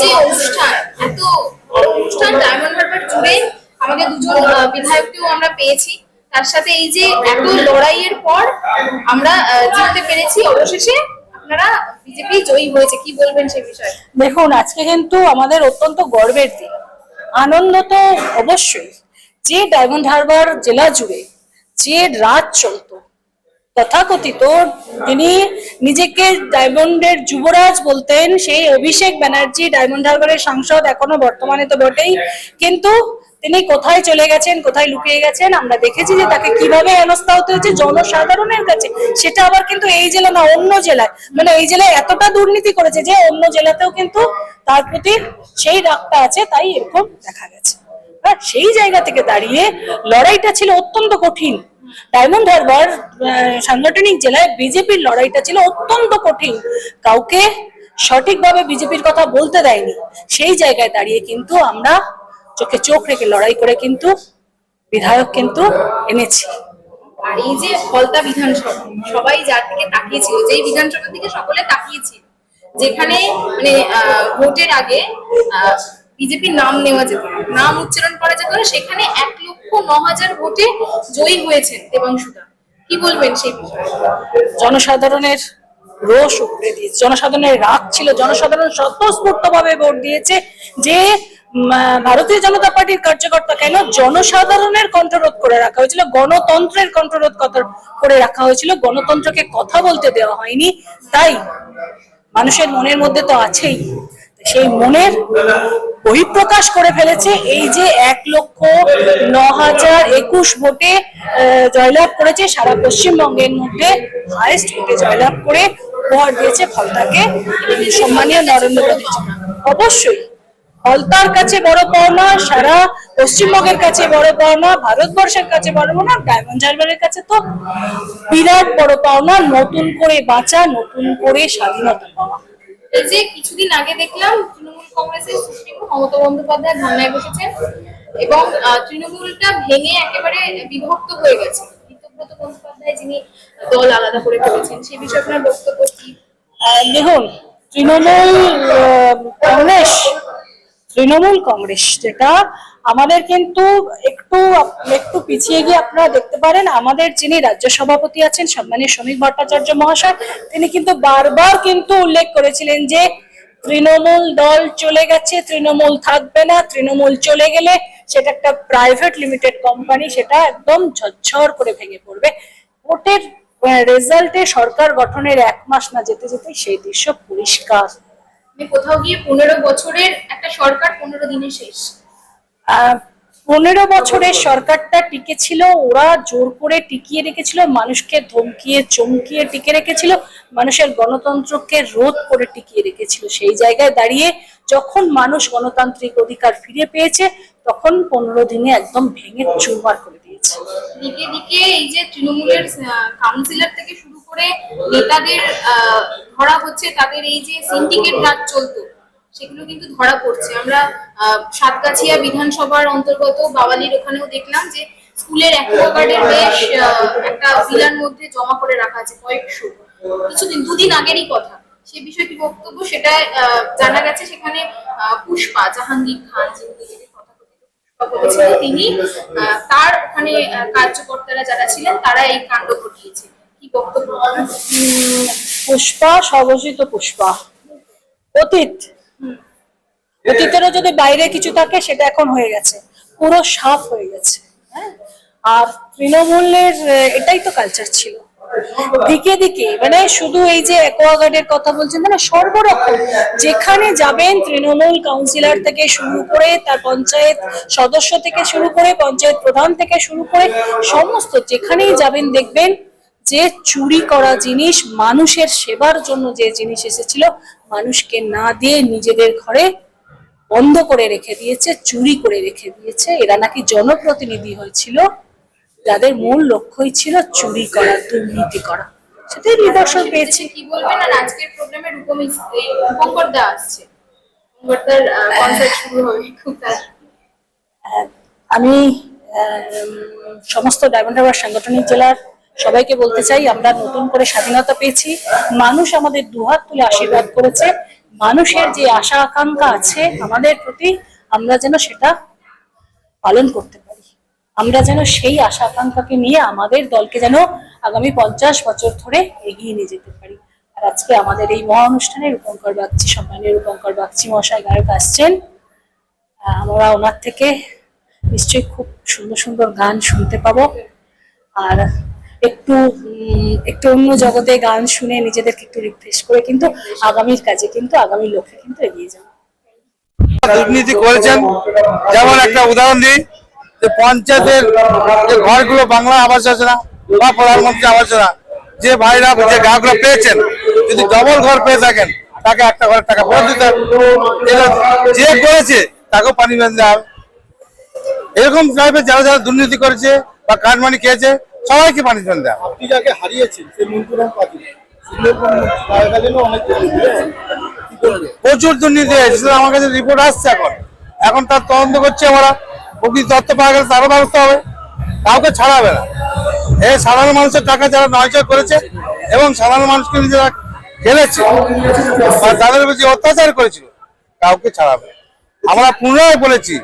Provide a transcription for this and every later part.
যে অনুষ্ঠান, এত বড় অনুষ্ঠান ডায়মন্ড হারবার জুড়ে আমাদের দুজন বিধায়ককেও আমরা পেয়েছি, তার সাথে এই যে এত লড়াইয়ের পর আমরা জিততে পেরেছি অবশেষে, আপনারা বিজেপি জয়ী হয়েছে, কি বলবেন সে বিষয়ে? দেখুন, আজকে কিন্তু আমাদের অত্যন্ত গর্বের দিন। আনন্দ তো অবশ্যই, যে ডায়মন্ড হারবার জেলা জুড়ে যে রাজ চলতো, তথাকথিত তিনি নিজেকে ডায়মন্ডের যুবরাজ বলতেন, সেই অভিষেক ব্যানার্জি ডায়মন্ড হারবারের সাংসদ এখনো বর্তমানে তো বটেই, কিন্তু তিনি কোথায় চলে গেছেন, কোথায় লুকিয়ে গেছেন আমরা দেখেছি যে তাকে কিভাবে হেনস্থা হতে হয়েছে জনসাধারণের কাছে। সেটা আবার কিন্তু এই জেলা না, অন্য জেলায়, মানে এই জেলায় এতটা দুর্নীতি করেছে যে অন্য জেলাতেও কিন্তু তার প্রতি সেই রাগটা আছে, তাই এরকম দেখা গেছে। সেই জায়গা থেকে দাঁড়িয়ে লড়াইটা ছিল অত্যন্ত কঠিন। ডায়মন্ড হারবার সাংগঠনিক জেলায় বিজেপির লড়াইটা ছিল অত্যন্ত কঠিন, কাউকে সঠিকভাবে বিজেপির কথা বলতে দেয়নি। সেই জায়গায় দাঁড়িয়ে কিন্তু আমরা চোখে চোখ রেখে লড়াই করে কিন্তু বিধায়ক কিন্তু এনেছি। আর এই যে ফলতা বিধানসভা, সবাই যার দিকে তাকিয়েছিল, যেই বিধানসভার দিকে সকলে তাকিয়েছিল, যেখানে মানে ভোটের আগে বিজেপির নাম নেওয়া যেত না, নাম উচ্চারণ করা যেত না, সেখানে 1,09,000 ভোটে জয়ী হয়েছেন দেবাংশুদা, কি বলবেন সেই বিষয়ে? জনসাধারণের রোষ উপড়ে দিয়েছে, জনসাধারণের রাগ ছিল, জনসাধারণ স্বতঃস্ফূর্ত ভাবে ভোট দিয়েছে যে ভারতীয় জনতা পার্টির কার্যকর্তা কেন, জনসাধারণের কণ্ঠরোধ করে রাখা হয়েছিল, গণতন্ত্রের কণ্ঠরোধ করে রাখা হয়েছিল, গণতন্ত্রকে কথা বলতে দেওয়া হয়নি। তাই মানুষের মনের মধ্যে তো আছেই, সেই মনের বহিঃপ্রকাশ করে ফেলেছে এই যে 1,09,021 ভোটে জয়লাভ করেছে, সারা পশ্চিমবঙ্গের মধ্যে হাইয়েস্ট ভোটে জয়লাভ করে উপহার দিয়েছে ফলতাকে সম্মানীয় নরেন্দ্র মোদী। অবশ্যই ফলতার কাছে বড় পাওনা, সারা পশ্চিমবঙ্গের কাছে বড় পাওনা, ভারতবর্ষের কাছে বড় পাওনা, ডায়মন্ড হারবারের কাছে তো বিরাট বড় পাওনা, নতুন করে বাঁচা, নতুন করে স্বাধীনতা পাওয়া। এই যে কিছুদিন আগে দেখলাম তৃণমূল কংগ্রেসের সুপ্রিমো মমতা বন্দ্যোপাধ্যায় ধর্নায় বসেছেন এবং তৃণমূলটা ভেঙে একেবারে বিভক্ত হয়ে গেছে। ঋতব্রত বন্দ্যোপাধ্যায় যিনি দল আলাদা করে ফেলেছেন, সেই বিষয়ে আপনার বক্তব্য কি? দেখুন, তৃণমূল কংগ্রেস যেটা আমাদের কিন্তু একটু পিছিয়ে গিয়ে আপনারা দেখতে পারেন, আমাদের যিনি রাজ্য সভাপতি আছেন সম্মানীয় শ্রমিক ভট্টাচার্য মহাশয়, তিনি কিন্তু বারবার কিন্তু উল্লেখ করেছিলেন যে তৃণমূল দল চলে গেছে, তৃণমূল থাকবে না, তৃণমূল চলে গেলে সেটা একটা প্রাইভেট লিমিটেড কোম্পানি, সেটা একদম ঝরঝর করে ভেঙে পড়বে। ভোটের রেজাল্টে সরকার গঠনের 1 মাস না যেতে যেতে সেই দৃশ্য পরিষ্কার। কোথাও গিয়ে 15 বছরের একটা সরকার 15 দিনে শেষ। 15 বছরের সরকারটা টিকে ছিল, ওরা জোর করে টিকিয়ে রেখেছিল, মানুষকে ধমকিয়ে চমকিয়ে টিকে রেখেছিল, মানুষের গণতন্ত্রকে রোধ করে টিকিয়ে রেখেছিল। সেই জায়গায় দাঁড়িয়ে যখন মানুষ গণতান্ত্রিক অধিকার ফিরে পেয়েছে, তখন 15 দিনে একদম ভেঙে চুরমার করে দিয়েছে। দিকে দিকে এই যে তৃণমূলের কাউন্সিলর থেকে শুরু করে নেতাদের ধরা হচ্ছে, তাদের এই যে সিন্ডিকেট রাজ চলতো সেগুলো কিন্তু ধরা পড়ছে। আমরা সাতগাছিয়া বিধানসভার অন্তর্গত বাওয়ালির ওখানেও দেখলাম যে স্কুলের অ্যাকোয়াগার্ডের বেশ একটা ভিলার মধ্যে জমা করে রাখা আছে কয়েকশো, কিছুদিন 2 দিন আগেরই কথা। সেই বিষয়ে কি বক্তব্য, সেটা জানা গেছে সেখানে পুষ্পা, জাহাঙ্গীর খান যিনি বলেছিলেন, তিনি তার ওখানে কার্যকর্তারা যারা ছিলেন তারা এই কাণ্ড ঘটিয়েছে, কি বক্তব্য? পুষ্পা সর্বজিত, পুষ্পা অতীতেরও যদি বাইরে কিছু থাকে সেটা এখন হয়ে গেছে, পুরো সাফ হয়ে গেছে। হ্যাঁ, আর তৃণমূলের এটাই তো কালচার ছিল, দিকে দিকে মানে শুধু এই যে অ্যাকোয়াগার্ডের কথা বলছেন, মানে সর্বরকম যেখানে যাবেন তৃণমূল কাউন্সিলর থেকে শুরু করে তার পঞ্চায়েত সদস্য থেকে শুরু করে পঞ্চায়েত প্রধান থেকে শুরু করে সমস্ত যেখানেই যাবেন দেখবেন যে চুরি করা জিনিস, মানুষের সেবার জন্য যে জিনিস এসেছিল মানুষকে না দিয়ে নিজেদের ঘরে বন্ধ করে রেখে দিয়েছে, চুরি করে রেখে দিয়েছে। এরা নাকি জনপ্রতিনিধি হয়েছিল, যাদের মূল লক্ষ্যই ছিল চুরি করা, দুর্নীতি করা, সেটাই নিদর্শন পেয়েছে। কি বলবেন? আর আজকের প্রোগ্রামে রূপঙ্কর দা আসছে, রূপঙ্কর দার কনসার্ট শুরু হবে খুব তাড়াতাড়ি। আমি সমস্ত ডায়মন্ড হারবার সাংগঠনিক জেলার সবাইকে বলতে চাই, আমরা নতুন করে স্বাধীনতা পেয়েছি, মানুষ আমাদের দুহাত তুলে আশীর্বাদ করেছে, মানুষের যে আশা আকাঙ্ক্ষা আছে আমাদের প্রতি, আমরা যেন সেটা পালন করতে পারি। আমরা যেন সেই আশা আকাঙ্ক্ষাকে নিয়ে আমাদের দলকে যেন আগামী 50 বছর ধরে এগিয়ে নিয়ে যেতে পারি। আর আজকে আমাদের এই মহা অনুষ্ঠানে রূপঙ্কর বাগচি, সম্মানীয় রূপঙ্কর বাগচি মহাশয় গায়ক আসছেন। আমরা ওনার থেকে নিশ্চয়ই খুব সুন্দর সুন্দর গান শুনতে পাবো। আর একটু অন্য জগতে গান শুনে নিজেদেরকে একটু রিফ্রেশ করে কিন্তু আগামীর কাজে কিন্তু আগামীর লক্ষ্যে কিন্তু এগিয়ে যাবো। দুর্নীতি করেছেন, যেমন একটা উদাহরণ দিই, যে পঞ্চায়েতের যে ঘরগুলো বাংলা আবাস যোজনা বা প্রধানমন্ত্রী আবাস যোজনা, যে ভাইরা যে গাঁগুলো পেয়েছেন, যদি ডবল ঘর পেয়ে থাকেন তাকে একটা ঘরের টাকা ফেরত দিতে হবে। এটা যে করেছে তাকেও পানি বেঁধে হবে। এরকম টাইপের যারা যারা দুর্নীতি করেছে বা কাটমানি খেয়েছে সবাইকে পানি বেঁধে হবে। আপনি যাকে হারিয়েছেন সেই মন্ত্রীরাম পাতি অনেক কি করবে? প্রচুর দুর্নীতি হয়েছে, আমার কাছে রিপোর্ট আসছে। এখন তার তদন্ত করছে আমরা। প্রকৃত তথ্য পাওয়া গেলে তারও ব্যবস্থা হবে, কাউকে ছাড়াবে না। এই সাধারণ মানুষের টাকা যারা নয়চয় করেছে এবং সাধারণ মানুষকে যারা খেলেছে আর তাদের প্রতি অত্যাচার করেছিল, কাউকে ছাড়াবে না। আমরা পুনরায় বলেছি,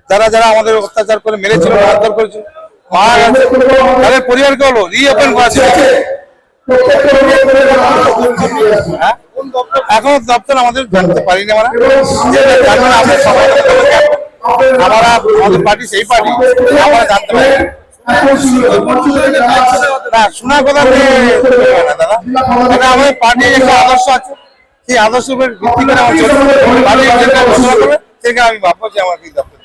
যারা যারা আমাদের অত্যাচার করে মেরেছিল, মারধর করেছিল, মারা গেছে, তাদের পরিবারকে হলো রিওপেন করা ছিল। হ্যাঁ, এখনো দপ্তর আমাদের জানতে পারিনি আমরা, যেটা জানবেন আমাদের সবাই। আমরা আমাদের পার্টি সেই পার্টি, আমরা জানতে পারি না। শোনার কথা নেই দাদা, এটা আমাদের পার্টির একটা আদর্শ আছে, সেই আদর্শের উপর ভিত্তি করে আমার চলবে। পার্টি যেটা ঘোষণা করবে সেটা আমি ভাববো যে আমার কি দপ্তর।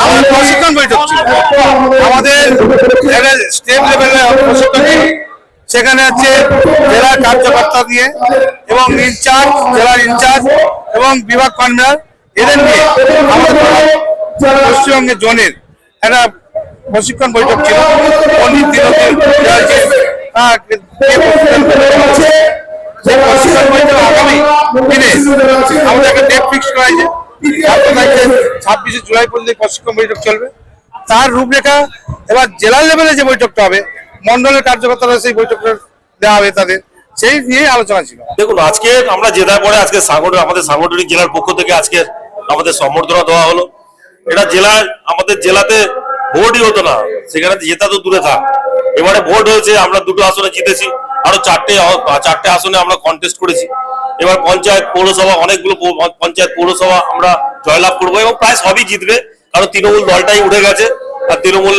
আমাদের প্রশিক্ষণ বৈঠক ছিল, আমাদের স্টেট লেভেলের প্রশিক্ষণ, সেখানে হচ্ছে জেলার কার্যকর্তা দিয়ে এবং ইনচার্জ, জেলার ইনচার্জ এবং বিভাগ কনভেনার, এদের নিয়ে আমাদের পশ্চিমবঙ্গের জোনের একটা প্রশিক্ষণ বৈঠক ছিল। পণ্ডিত প্রশিক্ষণ বৈঠক আগামী দিনে আমাদের একটা ডেট ফিক্স করা হয়েছে, 26শে জুলাই পর্যন্ত প্রশিক্ষণ বৈঠক চলবে। তার রূপরেখা এবার জেলা লেভেলে যে বৈঠকটা হবে, মন্ডলের কার্যকর্তারা সেই বৈঠকটা দেওয়া হবে তাদের, সেই নিয়ে আলোচনা ছিল। দেখুন, আজকে আমরা জেতার পরে আজকে আমাদের সাংগঠনিক জেলার পক্ষ থেকে আজকে আমাদের সম্বর্ধনা দেওয়া হলো। এটা জেলার, আমাদের জেলাতে ভোটই হতো না, সেখানে জেতা তো দূরে থাক, এবারে ভোট হয়েছে, আমরা 2টো আসনে জিতেছি, আরো 4টে আসনে আমরা কন্টেস্ট করেছি। এবার পঞ্চায়েত, পৌরসভা, অনেকগুলো পঞ্চায়েত, পৌরসভা আমরা জয়লাভ করবো এবং প্রায় সবই জিতবে, কারণ তৃণমূল দলটাই উঠে গেছে। আর তৃণমূল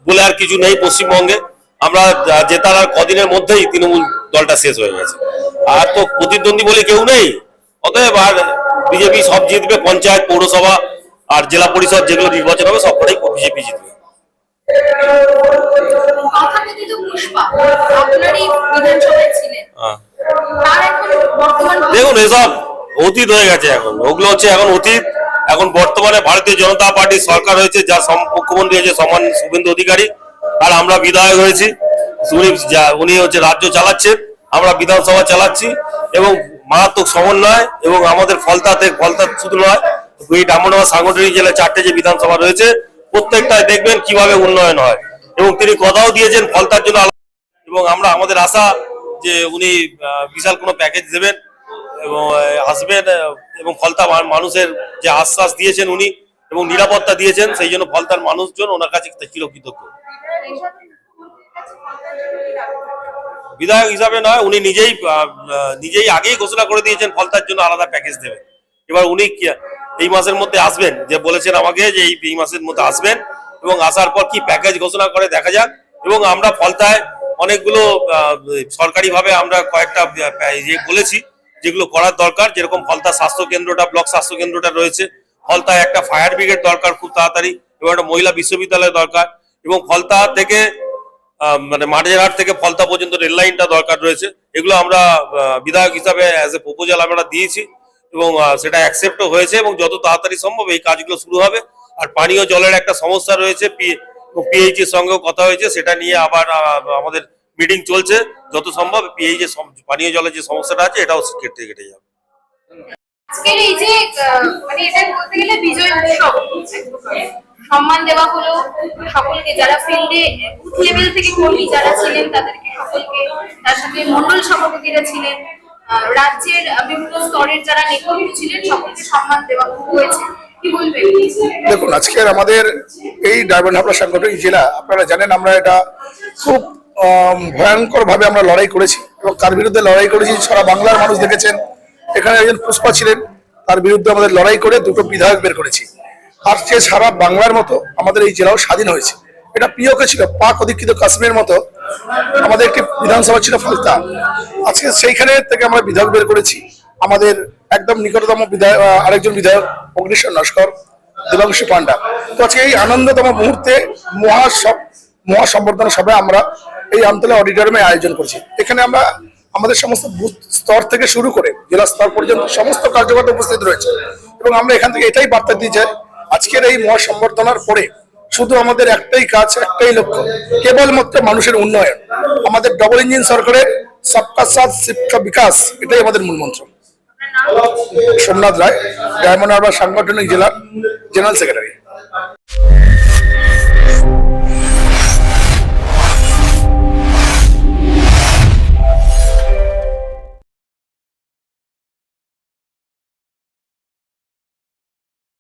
বলে আর কিছু নেই পশ্চিমবঙ্গে। আমরা জেতার আর কদিনের মধ্যেই তৃণমূল দলটা শেষ হয়ে গেছে, আর তো প্রতিদ্বন্দ্বী বলে কেউ নেই। অতএব আর বিজেপি সব জিতবে, পঞ্চায়েত, পৌরসভা আর জেলা পরিষদ যেগুলো নির্বাচন হবে সবকটাই বিজেপি জিতবে। তথাকথিত পুষ্পা আপনারই বিধানসভায় ছিলেন, তার এখন বর্তমান দেখুন, এসব অতীত হয়ে গেছে, এখন ওগুলো হচ্ছে এখন অতীত। এখন বর্তমানে ভারতীয় জনতা পার্টির সরকার হয়েছে, যার মুখ্যমন্ত্রী হয়েছে সম্মান শুভেন্দু অধিকারী, আর আমরা বিধায়ক হয়েছি। উনি হচ্ছে রাজ্য চালাচ্ছেন, আমরা বিধানসভা চালাচ্ছি, এবং মারাত্মক সমন্বয়। এবং আমাদের ফলতা শুধু নয়, ডায়মন্ডহারবার সাংগঠনিক জেলায় 4টে যে বিধানসভা রয়েছে, প্রত্যেকটায় দেখবেন কিভাবে উন্নয়ন হয়। এবং তিনি কথাও দিয়েছেন ফলতার জন্য, এবং আমরা আমাদের আশা যে উনি বিশাল কোনো প্যাকেজ দেবেন এবং আসবেন, এবং ফলতা মানুষের যে আশ্বাস দিয়েছেন উনি এবং নিরাপত্তা দিয়েছেন, সেই জন্য ফলতার মানুষজন ওনার কাছে চিরকৃতজ্ঞ। বিধায়ক হিসাবে নয়, উনি নিজেই আগেই ঘোষণা করে দিয়েছেন ফলতার জন্য আলাদা প্যাকেজ দেবেন। এবার উনি এই মাসের মধ্যে আসবেন, যে বলেছেন আমাকে যে এই মাসের মধ্যে আসবেন, এবং আসার পর কি প্যাকেজ ঘোষণা করে দেখা যাক। এবং আমরা ফলতায় অনেকগুলো সরকারিভাবে আমরা কয়েকটা বলেছি যেগুলো করার দরকার, যেরকম ফলতা স্বাস্থ্য কেন্দ্রটা, ব্লক স্বাস্থ্য কেন্দ্রটা রয়েছে, ফলতায় একটা ফায়ার ব্রিগেড দরকার খুব তাড়াতাড়ি, এবং একটা মহিলা বিশ্ববিদ্যালয় দরকার, এবং ফলতা থেকে মানে মাঠেরহাট থেকে ফলতা পর্যন্ত রেল লাইনটা দরকার রয়েছে। এগুলো আমরা বিধায়ক হিসাবে অ্যাজ এ প্রপোজাল আমরা দিয়েছি, এবং সেটা অ্যাকসেপ্টও হয়েছে, এবং যত তাড়াতাড়ি সম্ভব এই কাজগুলো শুরু হবে। আর পানীয় জলের একটা সমস্যা রয়েছে, পিএইচ এর সঙ্গেও কথা হয়েছে, সেটা নিয়ে আবার আমাদের মিটিং চলছে। যত সম্ভব পিএইচ এর পানীয় জলের যে সমস্যাটা আছে এটাও কেটে যাবে। আজকের এই যে মানে এটা বলতে গেলে বিজয় উৎসব, এক প্রকার। সম্মান দেওয়া হলো সকলকে, যারা ফিল্ডে বুথ লেভেল থেকে কর্মী যারা ছিলেন তাদেরকে সকলকে, তার সাথে মন্ডল সভাপতিরা ছিলেন, রাজ্যের বিভিন্ন স্তরের যারা নেতৃত্ব ছিলেন সকলকে সম্মান দেওয়া হয়েছে। কি বলবেন? দেখুন, আজকের আমাদের এই ডায়মন্ড হাবড়া সাংগঠনিক জেলা, আপনারা জানেন আমরা এটা খুব ভয়ঙ্কর ভাবে আমরা লড়াই করেছি এবং তার বিরুদ্ধে লড়াই করেছি সারা বাংলার মানুষ দেখেছেন। এখানে একজন পুষ্পা ছিলেন, তার বিরুদ্ধে আমাদের লড়াই করে দুটো বিধায়ক বের করেছি। আর সে সারা বাংলার মতো আমাদের এই জেলাও স্বাধীন হয়েছে। এটা পিওকে ছিল, পাক অধিকৃত কাশ্মীরের মতো আমাদের একটি বিধানসভা ছিল ফালতা। আজকে সেইখানে থেকে আমরা বিধায়ক বের করেছি। আমাদের একদম নিকটতম বিধায়ক আরেকজন বিধায়ক অগ্নিশ্বর নস্কর, দেবাংশু পান্ডা। তো আজকে এই আনন্দতম মুহূর্তে মহা সম্বর্ধনা সভায় আমরা এই আমতলা অডিটোরিয়ামে আয়োজন করছি। এখানে আমরা আমাদের সমস্ত বুথ স্তর থেকে শুরু করে জেলা স্তর পর্যন্ত সমস্ত কার্যকর্তা উপস্থিত রয়েছে এবং আমরা এখান থেকে এটাই বার্তা দিই যে আজকের এই মহা সম্বর্ধনার পরে শুধু আমাদের একটাই কাজ, একটাই লক্ষ্য, কেবলমাত্র মানুষের উন্নয়ন। আমাদের ডবল ইঞ্জিন সরকারের সবকা সাথ সবকা বিকাশ, এটাই আমাদের মূল মন্ত্র। সোমনাথ রায়, ডায়মন্ড হারবার সাংগঠনিক জেলার জেনারেল সেক্রেটারি।